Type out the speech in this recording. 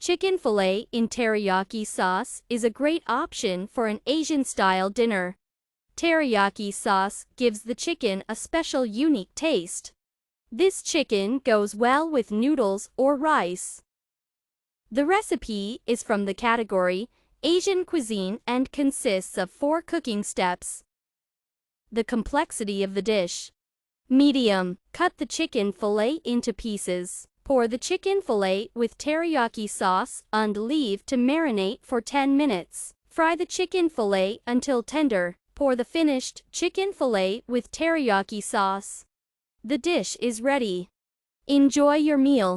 Chicken fillet in teriyaki sauce is a great option for an Asian-style dinner. Teriyaki sauce gives the chicken a special unique taste. This chicken goes well with noodles or rice. The recipe is from the category Asian cuisine and consists of 4 cooking steps. The complexity of the dish. Medium. Cut the chicken fillet into pieces. Pour the chicken fillet with teriyaki sauce and leave to marinate for 10 minutes. Fry the chicken fillet until tender. Pour the finished chicken fillet with teriyaki sauce. The dish is ready. Enjoy your meal.